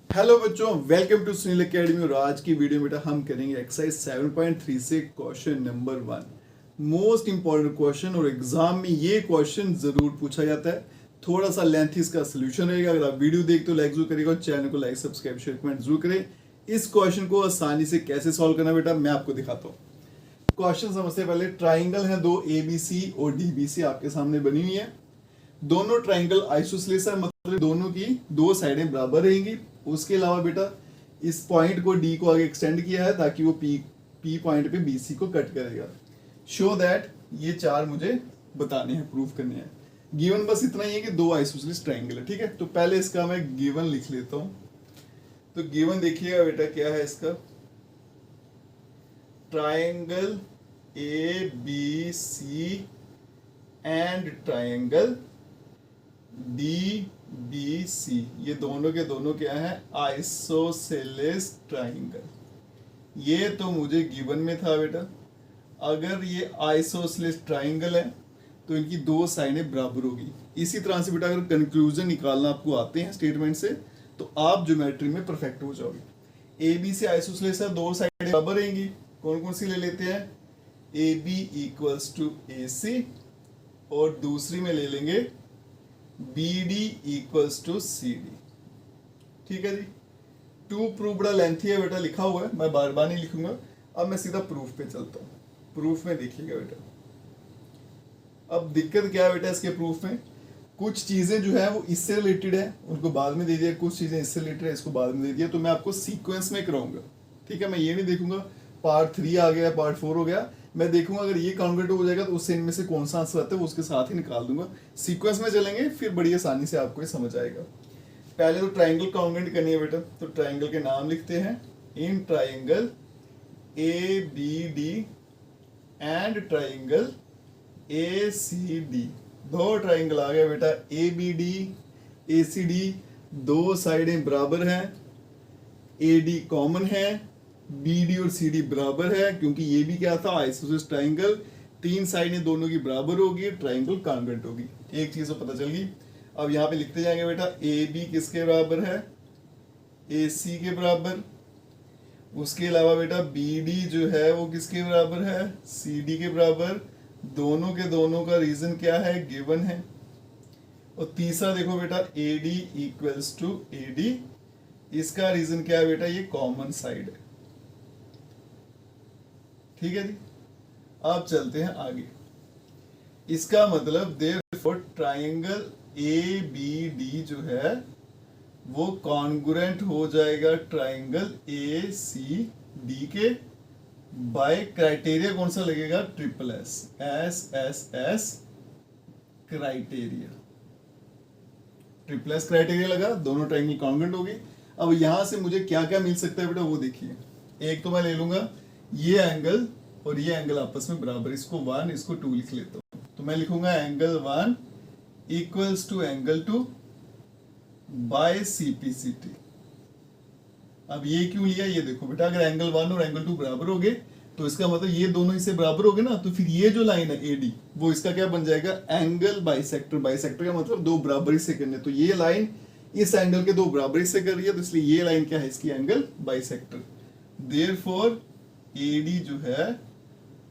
Hello बच्चों, welcome to Sunil academy. और आज की वीडियो में बेटा हम करेंगे एक्सरसाइज 7.3 से question number 1। Most important question, और एग्जाम में ये क्वेश्चन जरूर पूछा जाता है। थोड़ा सा लेंथ इसका सोल्यूशन रहेगा। अगर आप वीडियो देखते हो लाइक जरूर करिएगा और चैनल को लाइक सब्सक्राइब शेयर कमेंट जरूर करें। इस क्वेश्चन को आसानी से कैसे सॉल्व करना बेटा मैं आपको दिखाता हूँ। क्वेश्चन समझते पहले, ट्राइंगल है दो ABC और DBC आपके सामने बनी हुई है। दोनों ट्राइंगल आइसोसेलेस है, मतलब दोनों की दो साइडें बराबर रहेंगी। उसके अलावा बेटा इस पॉइंट को D को आगे एक्सटेंड किया है ताकि वो P पॉइंट पे BC को कट करेगा। शो दैट, ये चार मुझे बताने हैं, प्रूफ करने हैं। गिवन बस इतना ही है कि दो आइसोसेलेस ट्राइंगल है। ठीक है, तो पहले इसका मैं गिवन लिख लेता हूं। तो गिवन देखिएगा बेटा क्या है इसका, triangle ABC and triangle DBC, ये दोनों के दोनों क्या है, आइसोसेलेस ट्राइंगल। ये तो मुझे गिवन में था बेटा। अगर ये आइसोसेलेस ट्राइंगल है तो इनकी दो साइडें बराबर होगी। इसी तरह से बेटा अगर कंक्लूजन निकालना आपको आते हैं स्टेटमेंट से तो आप ज्योमेट्री में परफेक्ट हो जाओगे। AB से आइसोसेलेस है, दो साइडें बराबर रहेंगी। कौन कौन सी ले लेते हैं, AB इक्वल्स टू AC, और दूसरी में ले लेंगे BD इक्वल्स टू CD। ठीक है जी। टू प्रूफ बड़ा लेंथी है बेटा, लिखा हुआ है, मैं बार बार नहीं लिखूंगा। अब मैं सीधा प्रूफ पे चलता हूँ। प्रूफ में देखिएगा बेटा, अब दिक्कत क्या है बेटा इसके प्रूफ में, कुछ चीजें जो है वो इससे रिलेटेड है, उनको बाद में दे दिया। कुछ चीजें इससे रिलेटेड है, इसको बाद में दे दिया। तो मैं आपको सीक्वेंस में कराऊंगा। ठीक है, मैं ये नहीं देखूंगा पार्ट 3 आ गया, पार्ट 4 हो गया। मैं देखूंगा अगर ये कॉन्वर्ट हो जाएगा तो उससे इनमें से कौन सा आंसर आता है वो उसके साथ ही निकाल दूंगा। सीक्वेंस में चलेंगे, फिर बड़ी आसानी से आपको ये समझ आएगा। पहले तो ट्राइंगल कॉन्वर्ट करनी है बेटा, तो ट्राइंगल के नाम लिखते हैं। In triangle ABD and triangle ACD, दो ट्राइंगल आ गया बेटा। ABD ACD दो साइडें बराबर हैं, AD कॉमन है, BD और CD बराबर है, क्योंकि ये भी क्या था, आइसोसेलेस ट्राइंगल। तीन साइडें दोनों की बराबर होगी, ट्राइंगल कॉन्ग्रुएंट होगी। एक चीज तो पता चल गई। अब यहाँ पे लिखते जाएंगे बेटा, AB किसके बराबर है, AC के बराबर। उसके अलावा बेटा BD जो है वो किसके बराबर है, CD के बराबर। दोनों के दोनों का रीजन क्या है, गिवन है। और तीसरा देखो बेटा, AD इक्वल्स टू AD, इसका रीजन क्या है बेटा, ये कॉमन साइड है। ठीक है जी। अब चलते हैं आगे। इसका मतलब देयरफॉर ट्राइंगल ABD जो है वो कॉन्ग्रुएंट हो जाएगा ट्राइंगल ACD के, बाय क्राइटेरिया कौन सा लगेगा, triple SSS criteria. Triple S criteria लगा, दोनों ट्राइंगल कॉन्ग्रुएंट हो गए। अब यहां से मुझे क्या क्या मिल सकता है बेटा वो देखिए। एक तो मैं ले लूंगा ये एंगल और ये एंगल आपस में बराबर, इसको 1 इसको 2 लिख लेता हूं। तो मैं लिखूंगा angle 1 equals to angle 2 by CPCT। अब ये क्यों लिया, ये देखो बेटा, अगर एंगल 1 और एंगल 2 बराबर हो गए तो इसका मतलब ये दोनों इससे बराबर हो गए ना, तो फिर ये जो लाइन है AD वो इसका क्या बन जाएगा, एंगल बाइसेक्टर। बाइसेक्टर का मतलब दो बराबर हिस्से करने। तो ये लाइन इस एंगल के दो बराबर हिस्से कर रही है, तो इसलिए ये लाइन क्या है, इसकी एंगल बाइसेक्टर। देयरफॉर AD जो है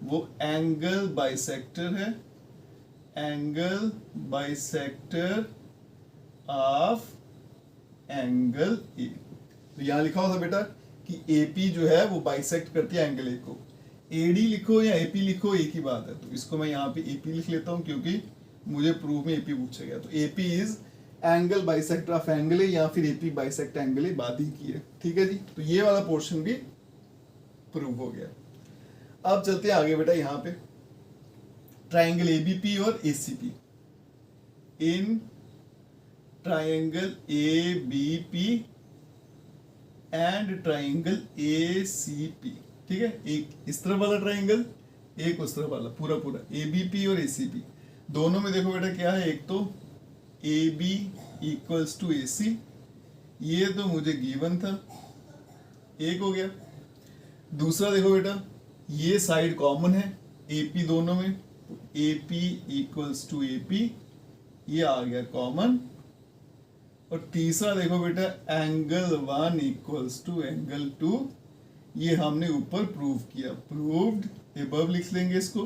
वो एंगल बाइसेक्टर है, angle bisector of angle A। तो यहां लिखा हुआ था बेटा कि AP जो है वो बाइसेक्ट करती है एंगल A को। AD लिखो या AP लिखो एक ही बात है। तो इसको मैं यहाँ पे AP लिख लेता हूँ क्योंकि मुझे प्रूफ में AP पूछा गया। तो AP is angle bisector of angle A, या फिर AP बाइसेक्ट एंगल A, बात ही की है। ठीक है जी। तो ये वाला पोर्शन भी प्रूव हो गया। अब चलते हैं आगे बेटा, यहां पे ट्राइंगल ABP और ACP। In triangle ABP and triangle ACP। ठीक है, एक इस तरफ वाला ट्राइंगल, एक उस तरफ वाला, पूरा पूरा ABP और ACP। दोनों में देखो बेटा क्या है, एक तो AB इक्वल्स टू AC, ये तो मुझे गिवन था, एक हो गया। दूसरा देखो बेटा, ये साइड कॉमन है AP दोनों में, AP इक्वल्स टू AP, ये आ गया कॉमन। और तीसरा देखो बेटा एंगल 1 इक्वल्स टू एंगल 2, ये हमने ऊपर प्रूव किया, प्रूव्ड एबव लिख लेंगे इसको।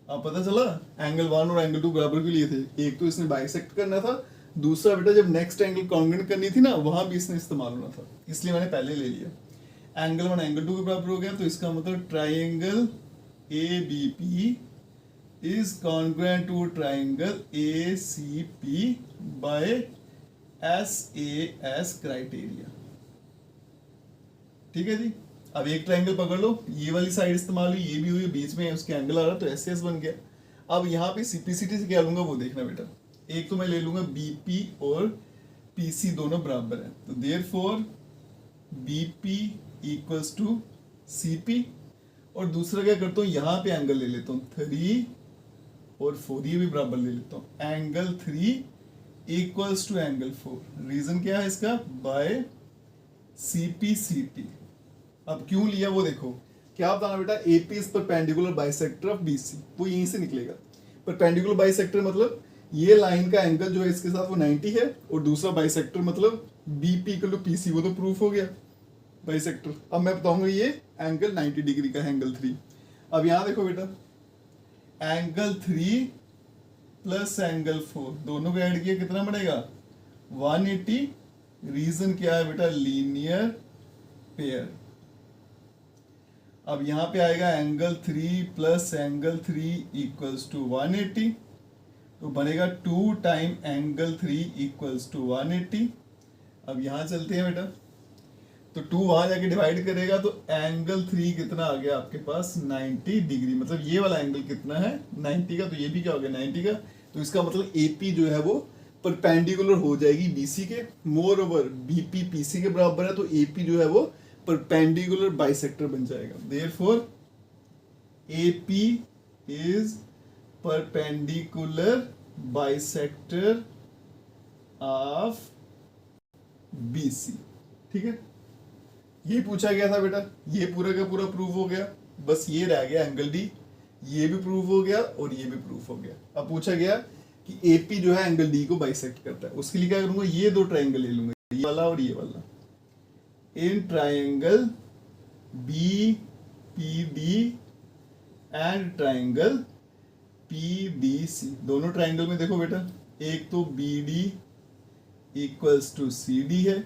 अब पता चला एंगल 1 और एंगल 2 बराबर क्यों लिए थे, एक तो इसने बाइसेक्ट करना था, दूसरा बेटा जब नेक्स्ट एंगल कॉन्ग्रुएंट करनी थी ना वहां भी इसने इस्तेमाल होना था, इसलिए मैंने पहले ले लिया। एंगल 1 एंगल 2 के बराबर हो गया, तो इसका मतलब triangle ABP is congruent to triangle ACP by SAS criteria. ठीक है जी। अब एक ट्राइंगल पकड़ लो, ये वाली साइड इस्तेमाल हुई, ये भी हुई, बीच में उसके एंगल आ रहा तो SAS बन गया। अब यहाँ पे सिंप्लिसिटी से क्या लूंगा वो देखना बेटा, एक तो मैं ले लूंगा BP और PC दोनों बराबर है, तो therefore BP equals to CP, और दूसरा क्या करता हूँ यहाँ पे एंगल ले लेता हूँ 3 और 4, ये भी बराबर ले लेता हूँ, angle 3 equals to angle 4। Reason क्या है इसका, बाय CP अब क्यों लिया वो देखो, क्या बताना बेटा, AP is perpendicular bisector of BC, वो यहीं से निकलेगा। परपेंडिकुलर बाइसेक्टर मतलब ये लाइन का एंगल जो है इसके साथ वो 90 है, और दूसरा बाइसेक्टर मतलब BP इक्वल टू PC, वो तो प्रूफ हो गया बाइसेक्टर। अब मैं बताऊंगा ये एंगल 90 डिग्री का है, एंगल 3। अब यहां देखो बेटा, एंगल 3 प्लस एंगल 4 दोनों को ऐड किया कितना बनेगा 180। रीजन क्या है बेटा, लीनियर पेयर। अब यहां पे आएगा angle 3 plus angle 3 equals to 180, तो बनेगा 2 टाइम एंगल 3 इक्वल्स टू 180। अब यहां चलते हैं बेटा, तो 2 वहां जाके डिवाइड करेगा तो एंगल 3 कितना आ गया आपके पास 90 डिग्री, मतलब ये वाला एंगल कितना है 90 का, तो ये भी क्या हो गया 90 का। तो इसका मतलब AP जो है वो परपेंडिकुलर हो जाएगी BC के, मोर ओवर BP PC के बराबर है, तो AP जो है वो परपेंडिकुलर बाइसेक्टर बन जाएगा। Therefore AP is perpendicular bisector of BC। ठीक है, ये पूछा गया था बेटा, ये पूरा का पूरा प्रूफ हो गया, बस ये रह गया एंगल D, ये भी प्रूफ हो गया और ये भी प्रूफ हो गया। अब पूछा गया कि AP जो है एंगल D को बाइसेक्ट करता है, उसके लिए क्या करूंगा, ये दो ट्राइंगल ले लूंगा, ये वाला और ये वाला। In triangle BPD and triangle PDC, दोनों ट्राइंगल में देखो बेटा, एक तो BD इक्वल्स टू CD है,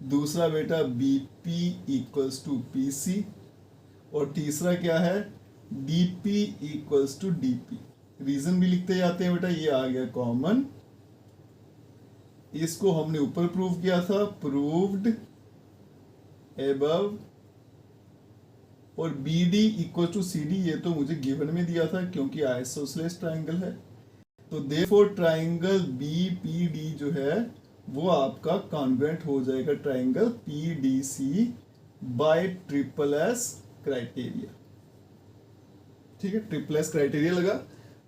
दूसरा बेटा BP इक्वल्स टू PC, और तीसरा क्या है DP equals to DP। Reason भी लिखते जाते हैं बेटा, ये आ गया कॉमन, इसको हमने ऊपर प्रूव किया था, प्रूव्ड एबव, और BD इक्वल टू CD ये तो मुझे गिवन में दिया था क्योंकि आइसोसेलेस ट्राइंगल है, तो देयरफॉर ट्राइंगल BPD जो है वो आपका कॉन्ग्रुएंट हो जाएगा triangle PDC by SSS criteria. ठीक है, SSS क्राइटेरिया लगा,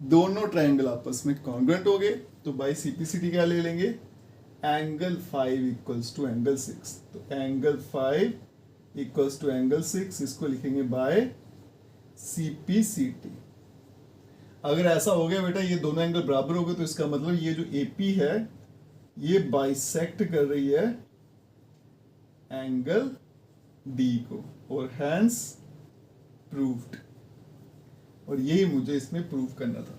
दोनों ट्राइंगल आपस में कॉन्ग्रुएंट हो गए, तो बाय CPCT क्या ले लेंगे, एंगल 5 इक्वल्स टू एंगल 6, तो एंगल 5 इक्वल्स टू एंगल 6, इसको लिखेंगे बाय CPCT। अगर ऐसा हो गया बेटा, ये दोनों एंगल बराबर हो गए, तो इसका मतलब ये जो AP है ये बाइसेक्ट कर रही है एंगल D को, और हैंस प्रूव्ड, और यही मुझे इसमें प्रूव करना था।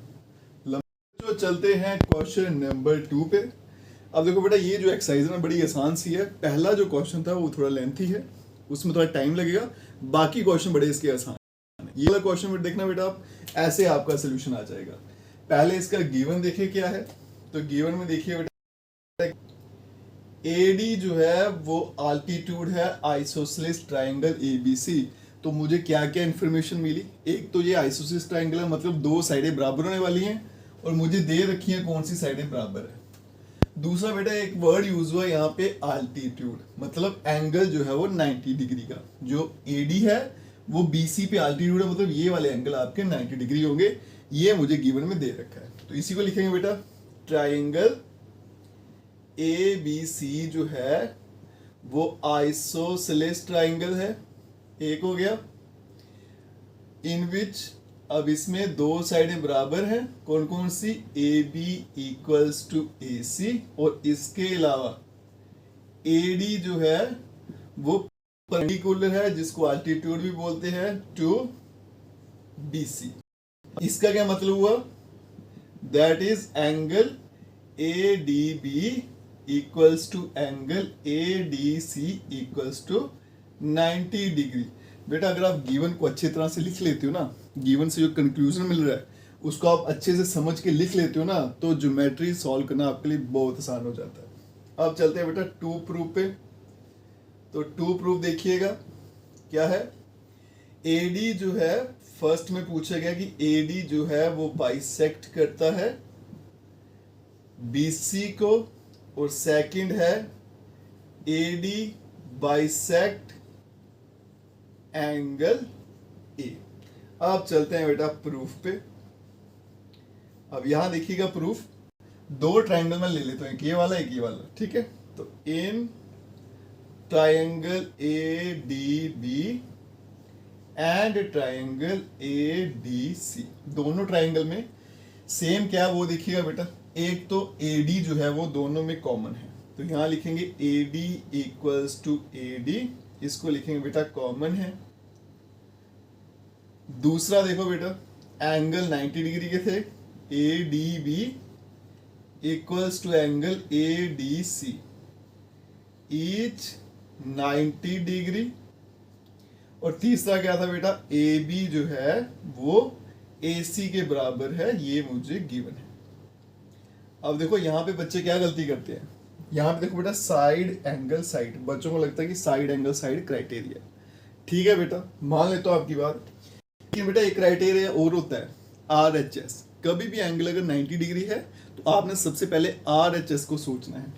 जो चलते हैं क्वेश्चन नंबर 2 पे। अब देखो बेटा, ये जो एक्सरसाइज है बड़ी आसान सी है, पहला जो क्वेश्चन था वो थोड़ा लेंथी है, उसमें थोड़ा टाइम लगेगा, बाकी क्वेश्चन बड़े इसके आसान है। ये वाला क्वेश्चन देखना बेटा आप, ऐसे आपका सोल्यूशन आ जाएगा। पहले इसका गिवन देखिए क्या है, तो गिवन में देखिए बेटा AD जो है वो आल्टीट्यूड है आइसोसेलेस ट्राइंगल ABC। तो मुझे क्या क्या इंफॉर्मेशन मिली, एक तो ये आइसोसेलेस ट्राइंगल है, मतलब दो साइडें बराबर होने वाली हैं, और मुझे दे रखी है कौन सी साइडें बराबर है। दूसरा बेटा एक वर्ड यूज हुआ यहाँ पे आल्टीट्यूड, मतलब एंगल जो है वो 90 डिग्री का, जो AD है वो BC पे आल्टीट्यूड है, मतलब ये वाले एंगल आपके 90 डिग्री होंगे, ये मुझे गिवन में दे रखा है। तो इसी को लिखेंगे बेटा, ट्राइंगल ABC जो है वो आइसोसेलेस ट्राइंगल है, एक हो गया, इन विच अब इसमें दो साइडें बराबर हैं, कौन कौन सी, ए बी इक्वल्स टू ए सी, और इसके अलावा ए डी जो है वो परपेंडिकुलर है, जिसको अल्टीट्यूड भी बोलते हैं, टू बी सी। इसका क्या मतलब हुआ, that is angle A D B equals to angle A D C equals to 90 degree. बेटा अगर आप गिवन को अच्छी तरह से लिख लेते हो ना, गिवन से जो कंक्लूजन मिल रहा है उसको आप अच्छे से समझ के लिख लेते हो ना, तो ज्योमेट्री सॉल्व करना आपके लिए बहुत आसान हो जाता है। अब चलते हैं बेटा टू प्रूफ पे। तो टू प्रूफ देखिएगा क्या है, एडी जो है फर्स्ट में पूछा गया कि एडी जो है वो बाइसेक्ट करता है बीसी को, और सेकंड है एडी बाइसेक्ट एंगल ए। अब चलते हैं बेटा प्रूफ पे। अब यहां देखिएगा प्रूफ, दो ट्रायंगल में ले लेते हैं, एक ये वाला एक ये वाला, ठीक है। तो in triangle A D B and triangle A D C, दोनों ट्रायंगल में सेम क्या वो देखिएगा बेटा, एक तो ए डी जो है वो दोनों में कॉमन है, तो यहां लिखेंगे A D equals to A D, इसको लिखेंगे बेटा कॉमन है। दूसरा देखो बेटा, एंगल 90 डिग्री के थे, A D B equals to angle A D C, each 90 degree. और तीसरा क्या था बेटा, ए बी जो है वो ए सी के बराबर है, ये मुझे गिवन है। अब देखो यहाँ पे बच्चे क्या गलती करते हैं, यहाँ पे देखो बेटा साइड एंगल साइड, बच्चों को लगता है कि साइड एंगल साइड क्राइटेरिया, ठीक है बेटा मान लेता हूँ आपकी बात, लेकिन बेटा एक क्राइटेरिया और होता है आर एच एस। कभी भी एंगल अगर 90 डिग्री है तो आपने सबसे पहले आर एच एस को सोचना है।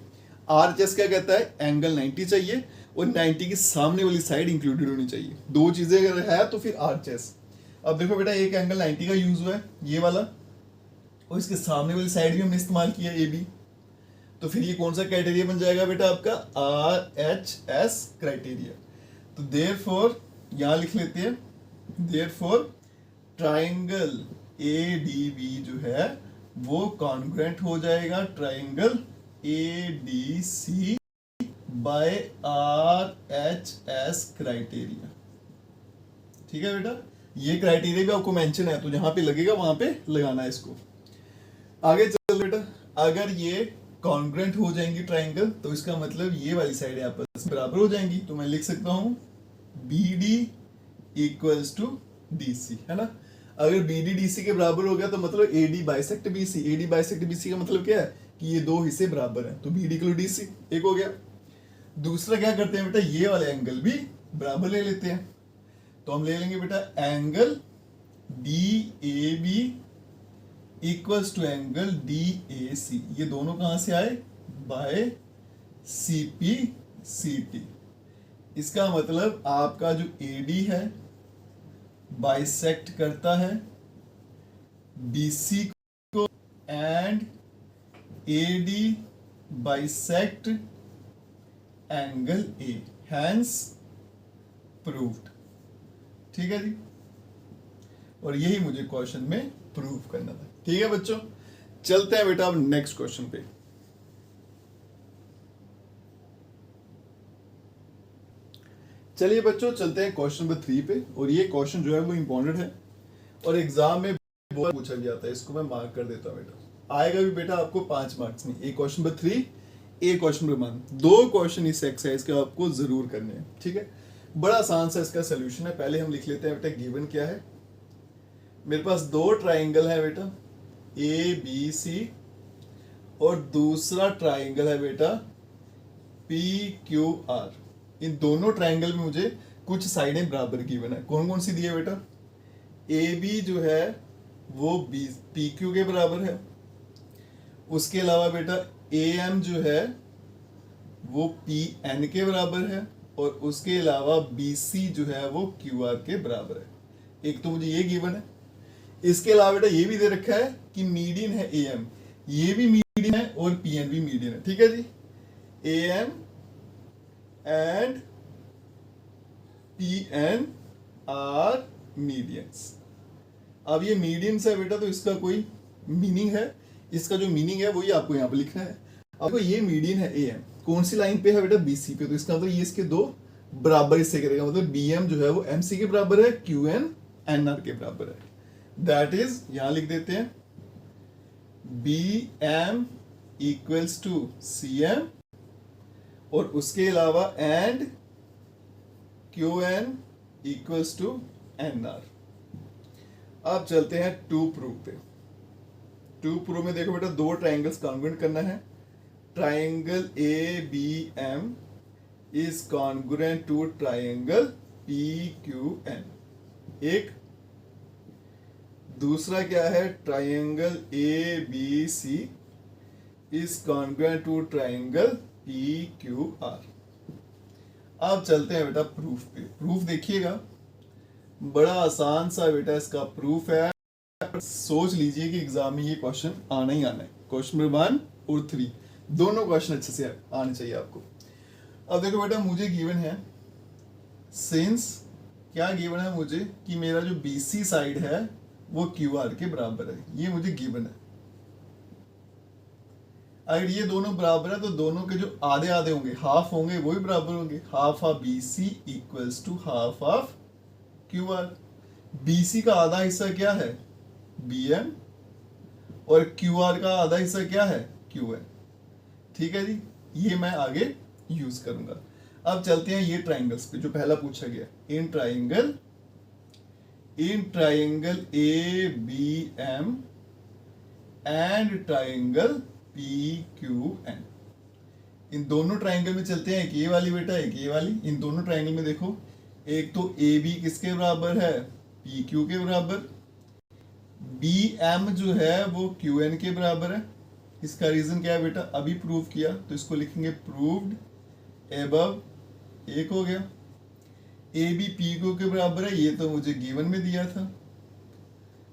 आर एच एस क्या कहता है, एंगल 90 चाहिए और 90 की सामने वाली साइड इंक्लूडेड होनी चाहिए, दो चीजें अगर है तो फिर आर एच एस। अब देखो बेटा एक एंगल 90 का यूज हुआ है ये वाला, और इसके सामने वाली साइड भी हमने इस्तेमाल किया ए बी, तो फिर ये कौन सा क्राइटेरिया बन जाएगा बेटा आपका, आर एच एस क्राइटेरिया। तो देयरफॉर यहां लिख लेते हैं, therefore triangle A D B जो है वो कॉन्ग्रुएंट हो जाएगा triangle A D C by R H S criteria, ठीक है बेटा। ये क्राइटेरिया भी आपको मेंशन है, तो जहां पे लगेगा वहां पे लगाना है इसको। आगे चल बेटा, अगर ये कॉन्ग्रुएंट हो जाएंगी ट्राइंगल तो इसका मतलब ये वाली साइड आपस में बराबर हो जाएंगी, तो मैं लिख सकता हूं B D equals to D C, है ना। अगर बी डी डी सी के बराबर हो गया तो मतलब A D bisect B C, A D bisect B C का मतलब क्या है कि ये दो हिस्से बराबर हैं, तो B D equal D C एक हो गया। दूसरा क्या करते हैं बेटा, ये वाले एंगल भी बराबर ले लेते हैं, तो हम ले लेंगे बेटा angle D A B equals to angle D A C, ये दोनों कहां से आए, by C P C T. इसका मतलब आपका जो ए डी है बाइसेक्ट करता है बी सी को, and A D bisect angle A, hence proved, ठीक है जी। और यही मुझे क्वेश्चन में प्रूव करना था, ठीक है बच्चों। चलते हैं बेटा अब नेक्स्ट क्वेश्चन पे। चलिए बच्चों चलते हैं क्वेश्चन नंबर 3 पे, और ये क्वेश्चन जो है वो इंपॉर्टेंट है और एग्जाम में बहुत पूछा भी जाता है, इसको मैं मार्क कर देता हूं बेटा, आएगा भी बेटा आपको 5 मार्क्स में। एक क्वेश्चन नंबर 3, एक क्वेश्चन नंबर 1, दो क्वेश्चन इस एक्सरसाइज के आपको जरूर करने हैं, ठीक है। बड़ा आसान सा इसका सोल्यूशन है। पहले हम लिख लेते हैं बेटा गिवन क्या है, मेरे पास दो ट्राइंगल है बेटा ए बी सी, और दूसरा ट्राइंगल है बेटा पी क्यू आर। इन दोनों ट्राइंगल में मुझे कुछ साइडें बराबर गिवन है, कौन कौन सी दी है बेटा, ए बी जो है वो बी पी क्यू के बराबर है, उसके अलावा बेटा ए एम जो है वो पी एन के बराबर है, और उसके अलावा बी सी जो है वो क्यू आर के बराबर है। एक तो मुझे ये गिवन है, इसके अलावा बेटा ये भी दे रखा है कि मीडियन है ए एम, ये भी मीडियन है और पी एन भी मीडियन है, ठीक है जी। A M and P N R medians, अब ये मीडियन से है बेटा, तो इसका कोई मीनिंग है, इसका जो मीनिंग है वही आपको यहाँ पे लिखना है। अब ये मीडियन है ए एम, कौन सी लाइन पे है बेटा, बीसी पे, तो इसका मतलब ये इसके दो बराबर हिस्से करेगा, मतलब बी एम जो है वो एम सी के बराबर है, क्यू एन एन आर के बराबर है। दैट इज यहां लिख देते हैं B M equals to C M, और उसके अलावा and Q N equals to N R. अब चलते हैं टू प्रूव पे। टू प्रूव में देखो बेटा, दो ट्राइंगल्स कॉन्ग्रुएंट करना है। Triangle A B M is congruent to triangle P Q N, एक। दूसरा क्या है, triangle A B C is congruent to triangle P Q R. अब चलते हैं बेटा प्रूफ पे। प्रूफ देखिएगा, बड़ा आसान सा बेटा इसका प्रूफ है। सोच लीजिए कि एग्जाम में ये क्वेश्चन आना ही आना है। क्वेश्चन नंबर 1 और 3 दोनों क्वेश्चन अच्छे से आने चाहिए आपको। अब देखो बेटा, मुझे गिवन है, सिंस क्या गिवन है मुझे, कि मेरा जो बीसी साइड है वो क्यू आर के बराबर है, ये मुझे गिवन है। अगर ये दोनों बराबर है तो दोनों के जो आधे आधे होंगे, हाफ होंगे, वो भी बराबर होंगे। Half of B C equals to half of Q R. BC का आधा हिस्सा क्या है, बी एम, और क्यू आर का आधा हिस्सा क्या है, क्यू एन। ठीक है जी, ये मैं आगे यूज करूंगा। अब चलते हैं ये ट्राइंगल्स पे जो पहला पूछा गया। In triangle A B M and triangle P Q N. इन दोनों ट्राइंगल में चलते हैं, एक ये वाली बेटा, एक ये वाली। इन दोनों ट्राइंगल में देखो, एक तो ए बी किसके बराबर है, पी क्यू के बराबर। बी एम जो है वो क्यू एन के बराबर है। इसका रीजन क्या है बेटा, अभी प्रूव किया, तो इसको लिखेंगे प्रूव्ड एबव, एक हो गया। ए बी पी क्यू के बराबर है, ये तो मुझे गिवन में दिया था।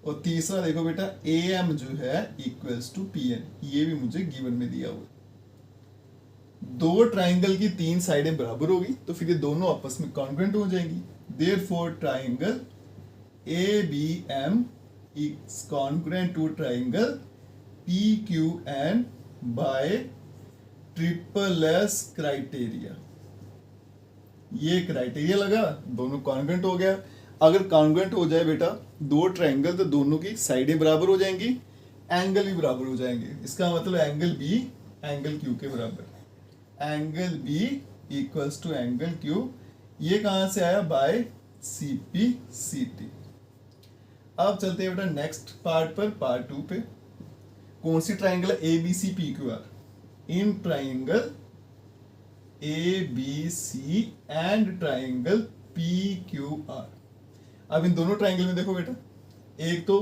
और तीसरा देखो बेटा, ए एम जो है इक्वल्स टू पी एन, ये भी मुझे गिवन में दिया हुआ। दो ट्राइंगल की तीन साइडें बराबर होगी तो फिर ये दोनों आपस में कॉन्ग्रुएंट हो जाएंगी। Therefore triangle A B M is congruent to triangle P Q N by triple S criteria. ये क्राइटेरिया लगा, दोनों कॉन्ग्रुएंट हो गया। अगर कॉन्ग्रुएंट हो जाए बेटा दो ट्राइंगल, तो दोनों की साइडें बराबर हो जाएंगी, एंगल भी बराबर हो जाएंगे। इसका मतलब एंगल बी एंगल क्यू के बराबर, angle B equals to angle Q. ये कहां से आया, by C P C T. अब चलते हैं बेटा नेक्स्ट पार्ट पर, पार्ट 2 पे। कौन सी ट्राइंगल है, A B C P Q R. In triangle A B C and triangle P Q R. अब इन दोनों ट्राइंगल में देखो बेटा, एक तो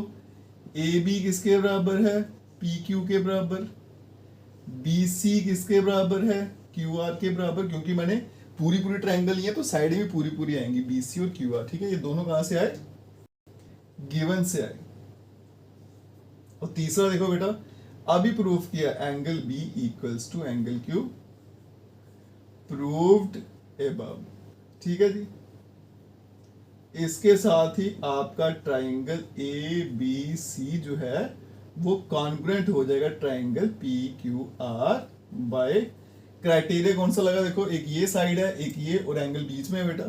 ए बी किसके बराबर है, पी क्यू के बराबर। बी सी किसके बराबर है, क्यू आर के बराबर। क्योंकि मैंने पूरी पूरी ट्राइंगल ली है तो साइडें भी पूरी पूरी आएंगी, बी सी और क्यू आर। ठीक है, ये दोनों कहां से आए, गिवन से आए। और तीसरा देखो बेटा, अभी प्रूफ किया, angle B equals to angle Q, proved above. ठीक है जी, इसके साथ ही आपका ट्राइंगल ए बी सी जो है वो कॉन्ग्रुएंट हो जाएगा triangle P Q R by criteria कौन सा लगा, देखो एक ये साइड है, एक ये, और एंगल बीच में है बेटा,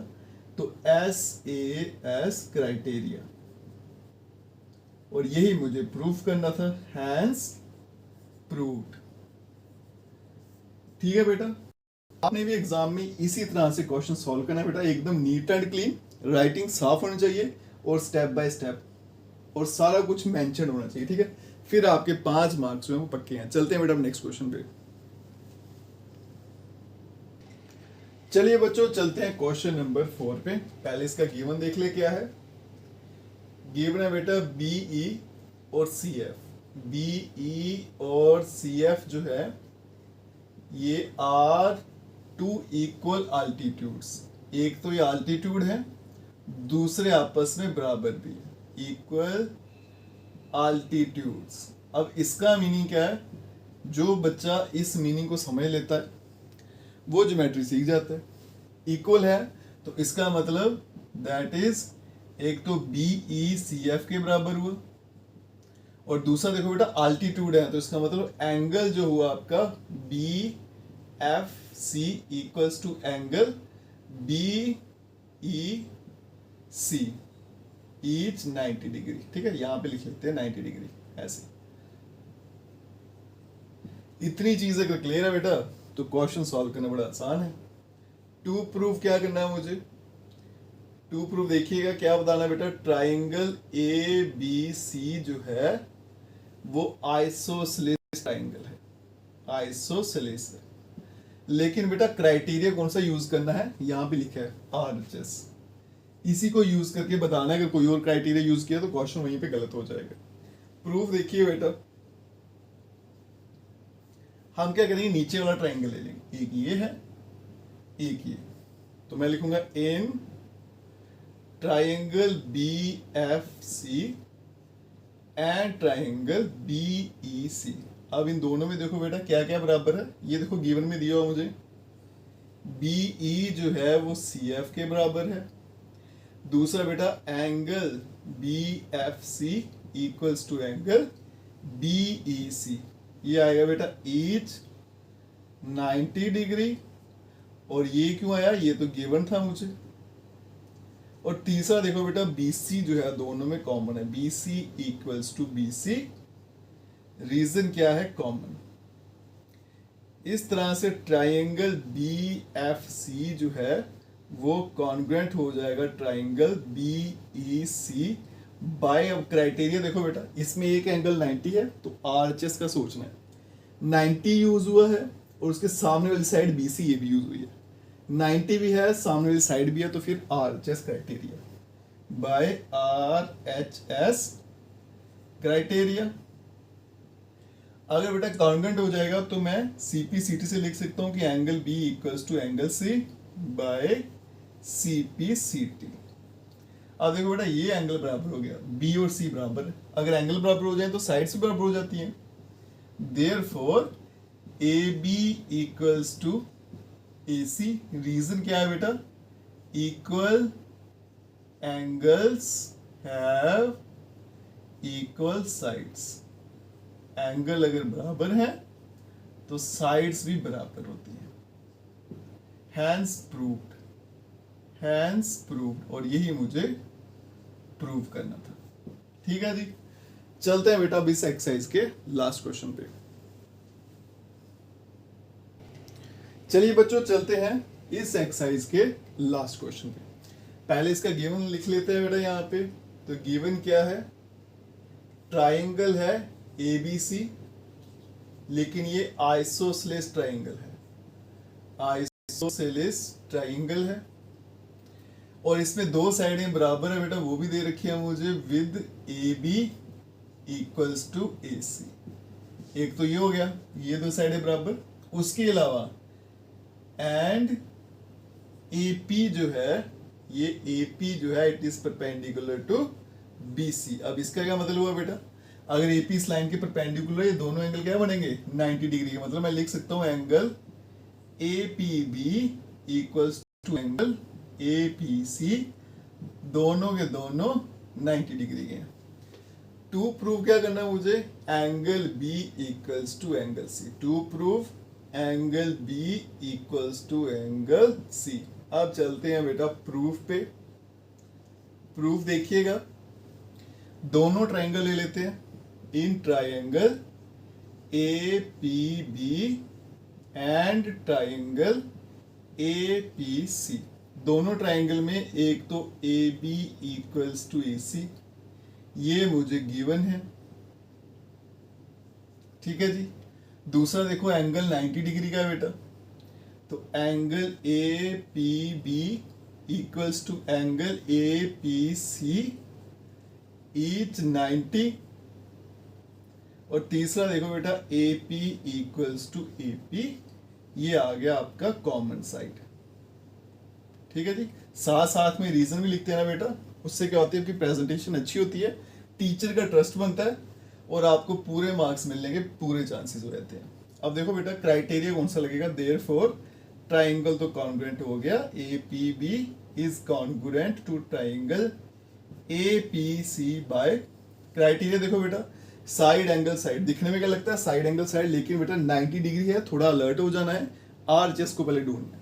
तो एस ए एस क्राइटेरिया। और यही मुझे प्रूफ करना था, हैंस प्रूव्ड। ठीक है बेटा, आपने भी एग्जाम में इसी तरह से क्वेश्चन सॉल्व करना है बेटा, एकदम नीट एंड क्लीन, राइटिंग साफ होनी चाहिए और स्टेप बाय स्टेप, और सारा कुछ मेंशन होना चाहिए। ठीक है, फिर आपके 5 मार्क्स जो है वो पक्के हैं। चलते हैं बेटा नेक्स्ट क्वेश्चन पे। चलिए बच्चों, चलते हैं क्वेश्चन नंबर 4 पे। पहले इसका गिवन देख ले क्या है। गिवन है बेटा बीई और सी एफ। बीई और सी एफ जो है ये आर टू इक्वल अल्टीट्यूड्स। एक तो ये अल्टीट्यूड है, दूसरे आपस में बराबर भी है, इक्वल अल्टीट्यूड्स। अब इसका मीनिंग क्या है, जो बच्चा इस मीनिंग को समझ लेता है वो ज्योमेट्री सीख जाता है। इक्वल है तो इसका मतलब दैट इज एक तो बी ई सी एफ के बराबर हुआ, और दूसरा देखो बेटा आल्टीट्यूड है, तो इसका मतलब एंगल जो हुआ आपका B F C equals to angle B E C each 90 degree. ठीक है, यहां पे लिख लेते हैं 90 डिग्री ऐसे। इतनी चीज अगर क्लियर है बेटा तो क्वेश्चन सॉल्व करना बड़ा आसान है। टू प्रूफ क्या करना है मुझे, टू प्रूफ देखिएगा क्या बताना है बेटा, ट्राइंगल ए बी सी जो है वो आइसोसेलेस ट्राइंगल है, आइसोसेलेस है। लेकिन बेटा क्राइटेरिया कौन सा यूज करना है, यहां पे लिखा है आरएचएस, इसी को यूज करके बताना है। अगर कोई और क्राइटेरिया यूज किया तो क्वेश्चन वहीं पे गलत हो जाएगा। प्रूफ देखिए बेटा, हम क्या करेंगे, नीचे वाला ट्राइंगल ले लेंगे, एक ये है एक ये, तो मैं लिखूंगा in triangle B F C and triangle B E C. अब इन दोनों में देखो बेटा क्या क्या बराबर है, ये देखो गिवन में दिया हुआ मुझे, बी ई जो है वो सी एफ के बराबर है। दूसरा बेटा angle B F C equals to angle B E C, ये आएगा बेटा ईच 90 डिग्री, और ये क्यों आया, ये तो गिवन था मुझे। और तीसरा देखो बेटा BC जो है दोनों में कॉमन है, BC equals to BC, reason क्या है, कॉमन। इस तरह से ट्राइंगल BFC जो है वो कॉन्ग्रुएंट हो जाएगा ट्राइंगल BEC बाय, अब क्राइटेरिया देखो बेटा, इसमें एक एंगल 90 है तो RHS का सोचना है, 90 यूज हुआ है और उसके सामने वाली साइड BC ये भी यूज हुई है, 90 भी है सामने वाली साइड भी है, तो फिर RHS criteria bye RHS criteria. अगर बेटा कॉन्ग्रुएंट हो जाएगा तो मैं CPCT से लिख सकता हूं कि angle B equals to angle C by CPCT। अब देखो बेटा ये एंगल बराबर हो गया, B और C बराबर है, अगर एंगल बराबर हो जाए तो साइड्स भी बराबर हो जाती हैं, therefore AB equals to AC। Reason क्या है बेटा, equal angles have equal sides, angle अगर बराबर है तो साइड्स भी बराबर होती हैं, हैंस प्रूव्ड, हैंस प्रूव्ड, और यही मुझे प्रूव करना था। ठीक है जी, चलते हैं बेटा अब इस एक्सरसाइज के लास्ट क्वेश्चन पे। चलिए बच्चों चलते हैं इस एक्सरसाइज के लास्ट क्वेश्चन पे। पहले इसका गिवन लिख लेते हैं बेटा यहाँ पे, तो गिवन क्या है, ट्राइंगल है ABC, लेकिन ये आइसोसेलेस ट्राइंगल है, आइसोसेलेस ट्राइंगल है, और इसमें दो साइडें बराबर है बेटा, वो भी दे रखी है मुझे, with AB equals to AC। एक तो ये हो गया, ये दो साइडें बराबर, उसके अलावा एंड AP जो है, ये AP जो है it is perpendicular to BC। अब इसका क्या मतलब हुआ बेटा, अगर AP इस लाइन के परपेंडिकुलर, ये दोनों एंगल क्या बनेंगे 90 डिग्री के, मतलब मैं लिख सकता हूं angle APB equals to angle APC, दोनों के दोनों 90 डिग्री के। टू प्रूव क्या करना है मुझे, angle B equals to angle C, to prove angle B equals to angle C। अब चलते हैं बेटा प्रूफ पे। प्रूफ देखिएगा, दोनों ट्राइंगल ले लेते हैं, in triangle APB and triangle APC, दोनों ट्राइंगल में एक तो AB इक्वल्स टू AC, ये मुझे गिवन है। ठीक है जी, दूसरा देखो एंगल 90 डिग्री का है बेटा, तो angle APB equals to angle APC each 90, और तीसरा देखो बेटा AP इक्वल्स टू AP, ये आ गया आपका कॉमन साइड। ठीक है जी, साथ साथ में रीजन भी लिखते हैं ना बेटा, उससे क्या होती है आपकी प्रेजेंटेशन अच्छी होती है, टीचर का ट्रस्ट बनता है, और आपको पूरे मार्क्स मिलने के पूरे चांसेस हो रहते हैं। अब देखो बेटा क्राइटेरिया कौन सा लगेगा, देयरफॉर ट्राइंगल तो कॉन्ग्रुएंट हो गया, APB is congruent to triangle APC by criteria. देखो बेटा, साइड एंगल साइड दिखने में क्या लगता है साइड एंगल साइड, लेकिन बेटा 90 डिग्री है, थोड़ा अलर्ट हो जाना है। RHS को पहले ढूंढना है।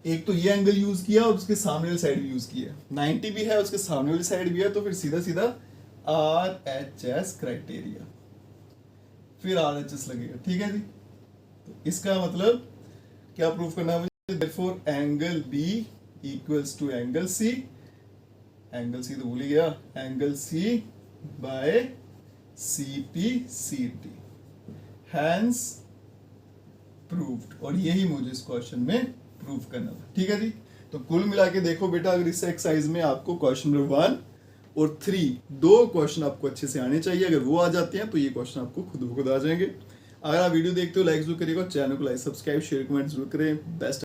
एक तो ये एंगल यूज किया और उसके सामने वाली साइड भी यूज किया, 90 भी है उसके सामने वाली साइड भी है, तो फिर सीधा सीधा RHS क्राइटेरिया, फिर RHS लगेगा। ठीक है जी, तो इसका मतलब क्या प्रूफ करना है मुझे, therefore angle B equals to angle C, angle C तो भूल ही गया, angle C by CPCT, hence proved. और यही मुझे इस क्वेश्चन में प्रूव करना था। ठीक है जी, तो कुल मिला के देखो बेटा, अगर इस एक्सरसाइज में आपको क्वेश्चन नंबर 1 और 3 दो क्वेश्चन आपको अच्छे से आने चाहिए, अगर वो आ जाते हैं तो ये क्वेश्चन आपको खुद ब खुद आ जाएंगे। अगर आप वीडियो देखते हो लाइक जरूर करिएगा, चैनल को लाइक सब्सक्राइब शेयर कमेंट जरूर करें। बेस्ट